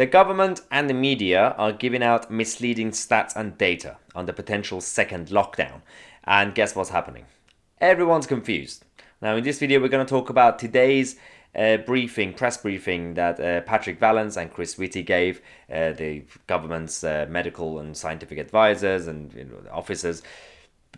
The government and the media are giving out misleading stats and data on the potential second lockdown. And guess what's happening? Everyone's confused. Now, in this video, we're going to talk about today's press briefing that Patrick Vallance and Chris Whitty gave, the government's medical and scientific advisors and officers.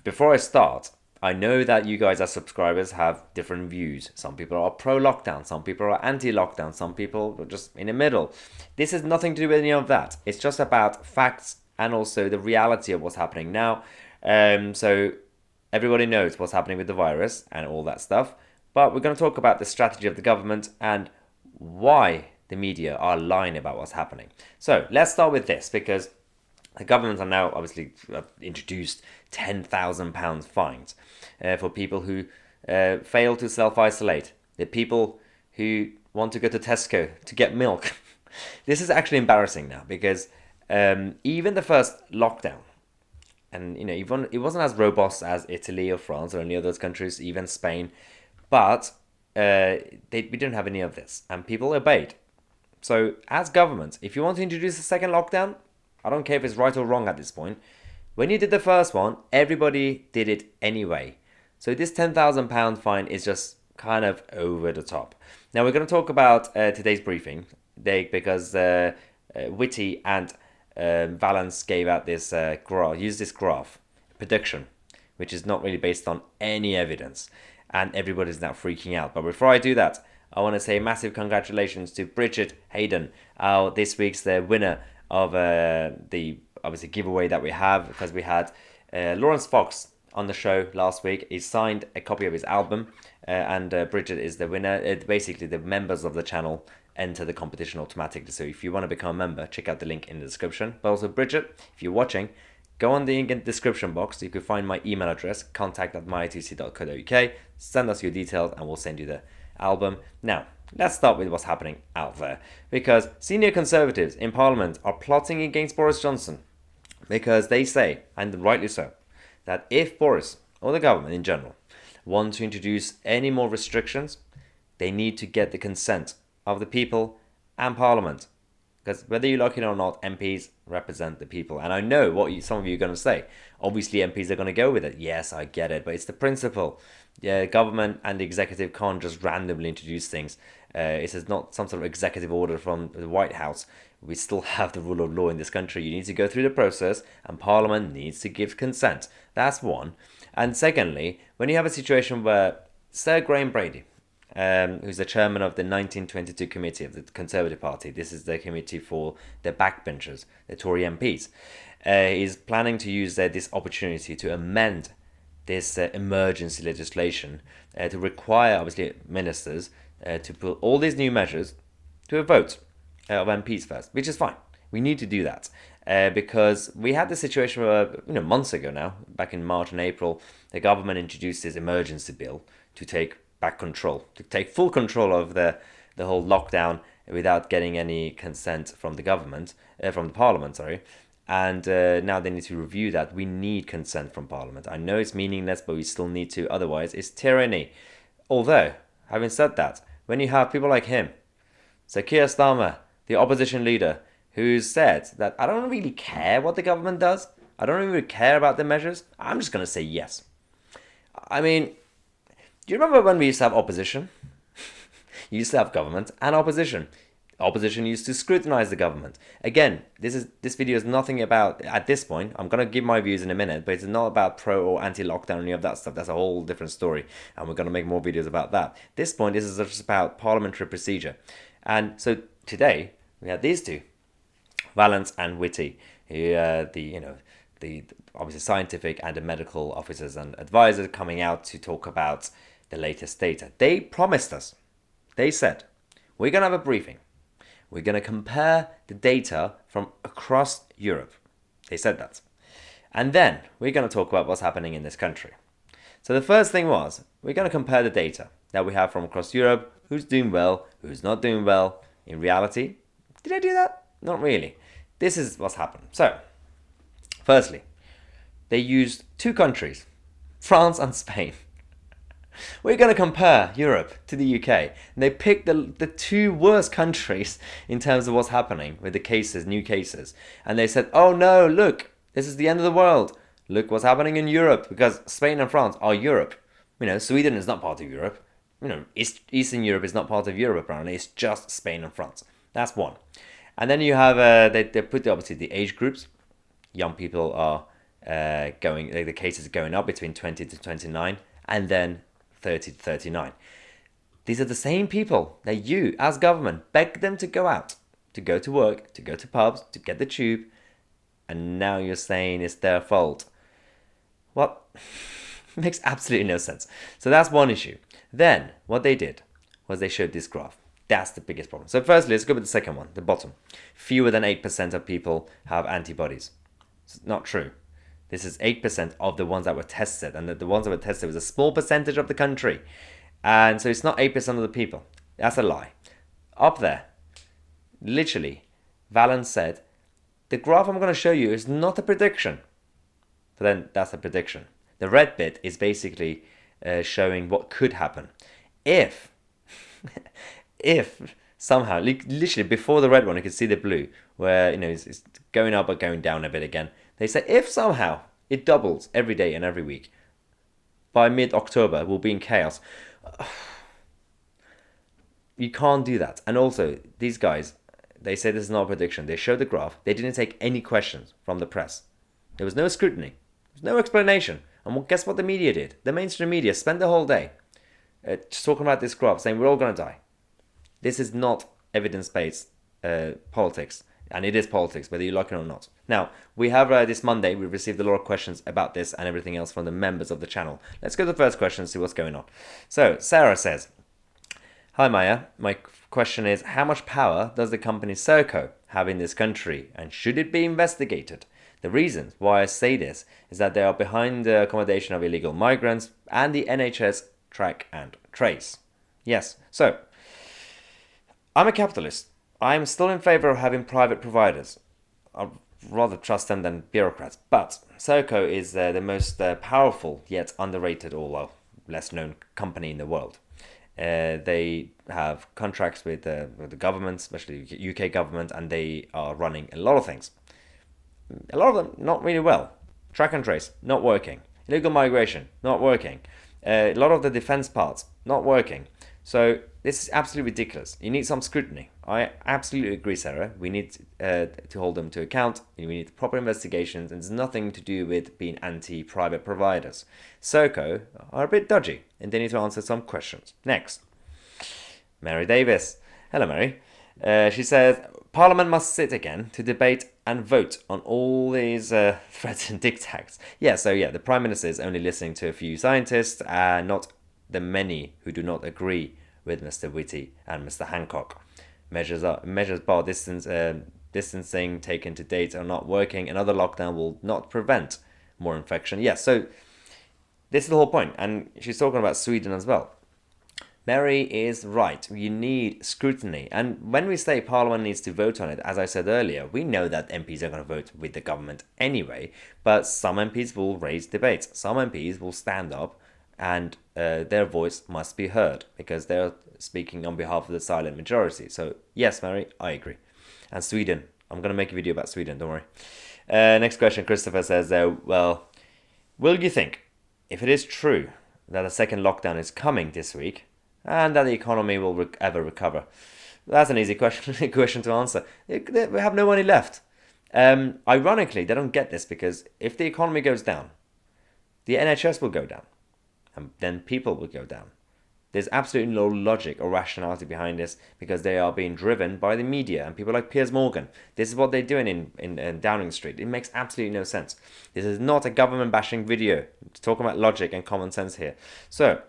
Before I start, I know that you guys as subscribers have different views. Some people are pro-lockdown, some people are anti-lockdown, some people are just in the middle. This has nothing to do with any of that. It's just about facts and also the reality of what's happening now. So everybody knows what's happening with the virus and all that stuff. But we're going to talk about the strategy of the government and why the media are lying about what's happening. So let's start with this, because the government are now obviously introduced £10,000 fines for people who fail to self-isolate. The people who want to go to Tesco to get milk. This is actually embarrassing now, because even the first lockdown, and even it wasn't as robust as Italy or France or any of those countries, even Spain, but we didn't have any of this, and people obeyed. So as government, if you want to introduce a second lockdown, I don't care if it's right or wrong at this point. When you did the first one, everybody did it anyway. So this £10,000 fine is just kind of over the top. Now we're going to talk about today's briefing, because Whitty and Vallance gave out this graph prediction, which is not really based on any evidence, and everybody's now freaking out. But before I do that, I want to say massive congratulations to Bridget Hayden, this week's the winner of the obviously giveaway that we have, because we had Lawrence Fox on the show last week. He signed a copy of his album, and Bridget is the winner. Basically, the members of the channel enter the competition automatically. So if you want to become a member, check out the link in the description. But also, Bridget, if you're watching, go on the description box. You can find my email address, contact@mytc.co.uk. Send us your details and we'll send you the album. Now, let's start with what's happening out there, because senior Conservatives in Parliament are plotting against Boris Johnson, because they say, and rightly so, that if Boris, or the government in general, want to introduce any more restrictions, they need to get the consent of the people and Parliament. Because whether you like it or not, MPs represent the people. And I know what some of you are going to say. Obviously, MPs are going to go with it. Yes, I get it. But it's the principle. Yeah, government and the executive can't just randomly introduce things. It is not some sort of executive order from the White House. We still have the rule of law in this country. You need to go through the process, and Parliament needs to give consent. That's one. And secondly, when you have a situation where Sir Graham Brady, who's the chairman of the 1922 committee of the Conservative Party, this is the committee for the backbenchers, the Tory MPs, is planning to use this opportunity to amend this emergency legislation to require, obviously, ministers to put all these new measures to a vote of MPs first, which is fine. We need to do that because we had the situation where, months ago now, back in March and April, the government introduced this emergency bill to take back control, to take full control of the whole lockdown without getting any consent from the government, from the Parliament, sorry. And now they need to review that. We need consent from Parliament. I know it's meaningless, but we still need to, otherwise it's tyranny. Although, having said that, when you have people like him, Sir Keir Starmer, the opposition leader, who said that I don't really care what the government does, I don't really care about the measures, I'm just going to say yes. I mean, do you remember when we used to have opposition? You used to have government and opposition. Opposition used to scrutinize the government. Again, this video is nothing about, at this point, I'm going to give my views in a minute, but it's not about pro or anti-lockdown or any of that stuff. That's a whole different story, and we're going to make more videos about that. This point, this is just about parliamentary procedure. And so today, we had these two, Vallance and Whitty, who the obviously scientific and the medical officers and advisors coming out to talk about the latest data. They promised us, they said, we're going to have a briefing. We're going to compare the data from across Europe. They said that. And then we're going to talk about what's happening in this country. So the first thing was, we're going to compare the data that we have from across Europe, who's doing well, who's not doing well. In reality, did I do that? Not really. This is what's happened. So, firstly, they used two countries, France and Spain. We're going to compare Europe to the UK. And they picked the two worst countries in terms of what's happening with the cases, new cases. And they said, oh no, look, this is the end of the world. Look what's happening in Europe, because Spain and France are Europe. Sweden is not part of Europe. Eastern Europe is not part of Europe, apparently. It's just Spain and France. That's one. And then you have, they put obviously the age groups. Young people are the cases are going up between 20 to 29, and then 30 to 39. These are the same people that you, as government, beg them to go out, to go to work, to go to pubs, to get the tube, and now you're saying it's their fault. What? Makes absolutely no sense. So that's one issue. Then, what they did was they showed this graph. That's the biggest problem. So firstly, let's go with the second one, the bottom. Fewer than 8% of people have antibodies. It's not true. This is 8% of the ones that were tested, and the ones that were tested was a small percentage of the country. And so it's not 8% of the people. That's a lie. Up there, literally, Valens said, the graph I'm going to show you is not a prediction. But then that's a prediction. The red bit is basically showing what could happen. If somehow, literally before the red one, you can see the blue, where it's going up but going down a bit again. They say if somehow it doubles every day and every week, by mid-October we'll be in chaos. You can't do that. And also, these guys, they say this is not a prediction. They showed the graph. They didn't take any questions from the press. There was no scrutiny. There was no explanation. And guess what the media did? The mainstream media spent the whole day just talking about this graph, saying we're all going to die. This is not evidence-based politics. And it is politics, whether you like it or not. Now, we have this Monday, we received a lot of questions about this and everything else from the members of the channel. Let's go to the first question and see what's going on. So, Sarah says, hi Maya, my question is, how much power does the company Serco have in this country, and should it be investigated? The reason why I say this is that they are behind the accommodation of illegal migrants and the NHS track and trace. Yes, so, I'm a capitalist. I'm still in favor of having private providers. I'd rather trust them than bureaucrats. But Serco is the most powerful yet underrated or less known company in the world. They have contracts with the government, especially the UK government, and they are running a lot of things. A lot of them not really well. Track and trace, not working. Illegal migration, not working. A lot of the defense parts, not working. So this is absolutely ridiculous. You need some scrutiny. I absolutely agree, Sarah. We need to hold them to account. We need proper investigations, and it's nothing to do with being anti-private providers. Serco are a bit dodgy, and they need to answer some questions. Next, Mary Davis. Hello, Mary. She says, Parliament must sit again to debate and vote on all these threats and diktats. The Prime Minister is only listening to a few scientists and not the many who do not agree with Mr. Whitty and Mr. Hancock. Measures bar distancing taken to date are not working. Another lockdown will not prevent more infection. So this is the whole point. And she's talking about Sweden as well. Mary is right. You need scrutiny. And when we say Parliament needs to vote on it, as I said earlier, we know that MPs are going to vote with the government anyway. But some MPs will raise debates. Some MPs will stand up and their voice must be heard because they're speaking on behalf of the silent majority. So yes, Mary, I agree. And Sweden, I'm going to make a video about Sweden, don't worry. Next question, Christopher says, well, will you think, if it is true that a second lockdown is coming this week and that the economy will ever recover? That's an easy question to answer. We have no money left. Ironically, they don't get this because if the economy goes down, the NHS will go down. And then people will go down. There's absolutely no logic or rationality behind this because they are being driven by the media and people like Piers Morgan. This is what they're doing in Downing Street. It makes absolutely no sense. This is not a government bashing video. It's talking about logic and common sense here. So,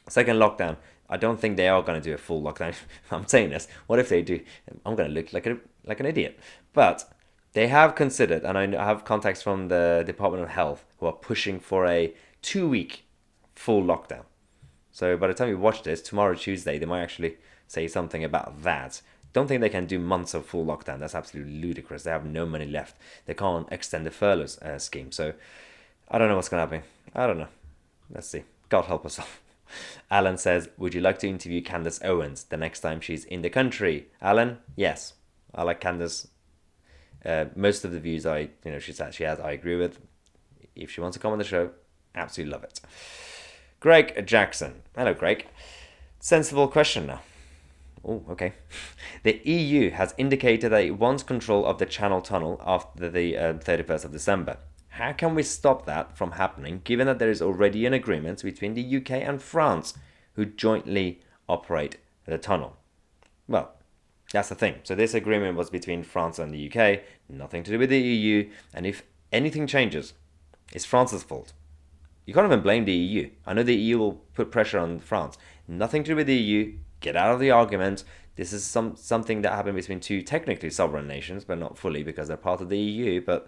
second lockdown. I don't think they are going to do a full lockdown. I'm saying this. What if they do? I'm going to look like an idiot. But they have considered, and I have contacts from the Department of Health who are pushing for a 2-week full lockdown. So by the time you watch this, tomorrow, Tuesday, they might actually say something about that. Don't think they can do months of full lockdown. That's absolutely ludicrous. They have no money left. They can't extend the furlough scheme. So I don't know what's going to happen. I don't know. Let's see. God help us all. Alan says, would you like to interview Candace Owens the next time she's in the country? Alan, yes. I like Candace. Most of the views she has, I agree with. If she wants to come on the show, absolutely love it. Greg Jackson. Hello, Greg. Sensible question now. Oh, okay. The EU has indicated that it wants control of the Channel Tunnel after the 31st of December. How can we stop that from happening, given that there is already an agreement between the UK and France, who jointly operate the tunnel? Well, that's the thing. So this agreement was between France and the UK, nothing to do with the EU, and if anything changes, it's France's fault. You can't even blame the EU. I know the EU will put pressure on France. Nothing to do with the EU. Get out of the argument. This is something that happened between two technically sovereign nations, but not fully because they're part of the EU. But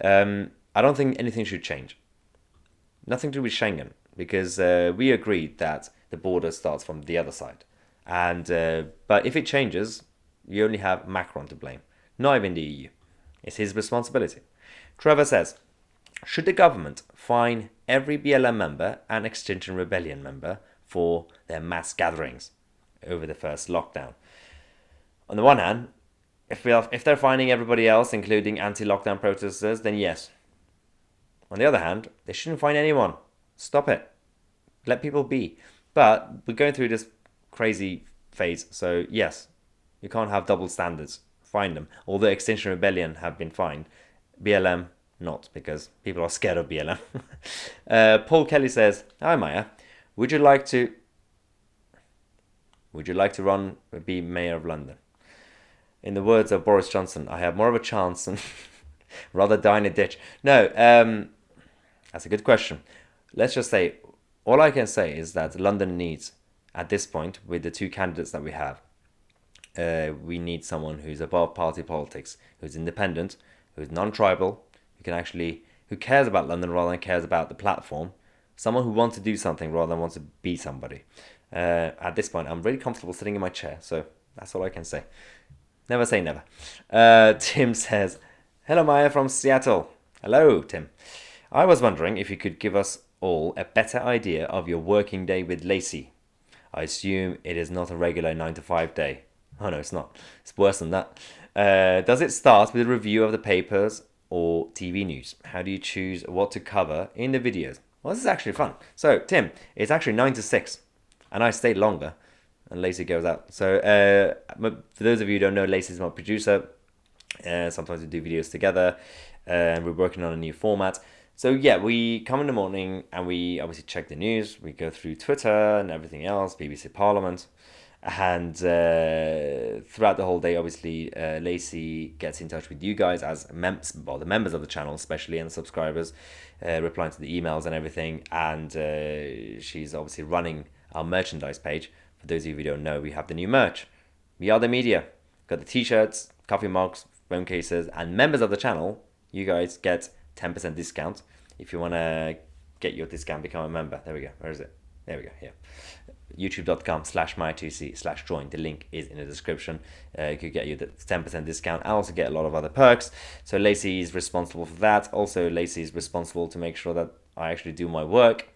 I don't think anything should change. Nothing to do with Schengen, because we agreed that the border starts from the other side. And but if it changes, you only have Macron to blame, not even the EU. It's his responsibility. Trevor says, should the government fine every BLM member and Extinction Rebellion member for their mass gatherings over the first lockdown? On the one hand, if they're fining everybody else, including anti-lockdown protesters, then yes. On the other hand, they shouldn't fine anyone. Stop it. Let people be. But we're going through this crazy phase, so yes, you can't have double standards. Fine them. Although Extinction Rebellion have been fined, BLM not, because people are scared of BLM. Paul Kelly says, hi Maya, would you like to be mayor of London? In the words of Boris Johnson, I have more of a chance than rather die in a ditch. No, that's a good question. Let's just say, all I can say is that London needs, at this point, with the two candidates that we have, we need someone who's above party politics, who's independent, who's non-tribal, who cares about London rather than cares about the platform. Someone who wants to do something rather than wants to be somebody. At this point, I'm really comfortable sitting in my chair, so that's all I can say. Never say never. Tim says, hello Maya from Seattle. Hello, Tim. I was wondering if you could give us all a better idea of your working day with Lacey. I assume it is not a regular 9-to-5 day. Oh no, it's not. It's worse than that. Does it start with a review of the papers or TV news? How do you choose what to cover in the videos? Well, this is actually fun. So, Tim, it's actually 9 to 6, and I stayed longer, and Lacey goes out. So, for those of you who don't know, Lacey's my producer. Sometimes we do videos together, and we're working on a new format. So, yeah, we come in the morning, and we obviously check the news. We go through Twitter and everything else, BBC Parliament. And throughout the whole day, obviously, Lacey gets in touch with you guys as the members of the channel, especially, and the subscribers, replying to the emails and everything. And she's obviously running our merchandise page. For those of you who don't know, we have the new merch. We are the media. Got the t-shirts, coffee mugs, phone cases, and members of the channel, you guys get 10% discount. If you want to get your discount, become a member. There we go. Where is it? There we go. Yeah. youtube.com/my2c/join. The link is in the description. You could get you the 10% discount. I also get a lot of other perks. So Lacey is responsible for that. Also, Lacey is responsible to make sure that I actually do my work,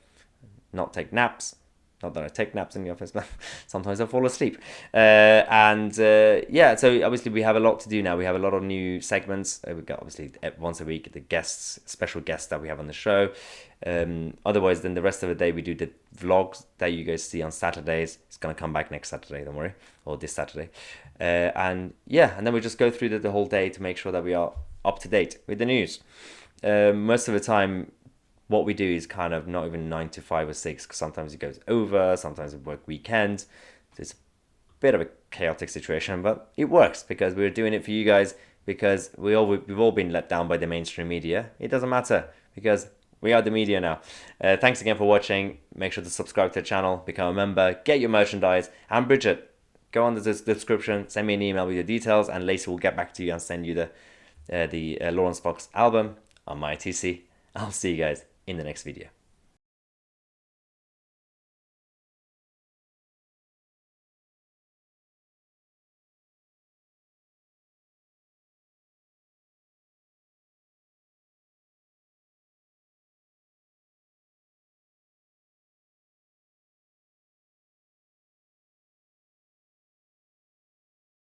not take naps. Not that I take naps in the office, but sometimes I fall asleep. Yeah, so obviously we have a lot to do now. We have a lot of new segments. We've got obviously once a week the special guests that we have on the show. Otherwise, then the rest of the day we do the vlogs that you guys see on Saturdays. It's going to come back next Saturday, don't worry, or this Saturday. And then we just go through the whole day to make sure that we are up to date with the news. Most of the time, what we do is kind of not even 9 to 5 or 6, because sometimes it goes over, sometimes we work weekends. It's a bit of a chaotic situation, but it works because we're doing it for you guys, because we've all been let down by the mainstream media. It doesn't matter because we are the media now. Thanks again for watching. Make sure to subscribe to the channel, become a member, get your merchandise, and Bridget, go on the description, send me an email with your details, and Lacey will get back to you and send you the Lawrence Fox album on my TC. I'll see you guys in the next video.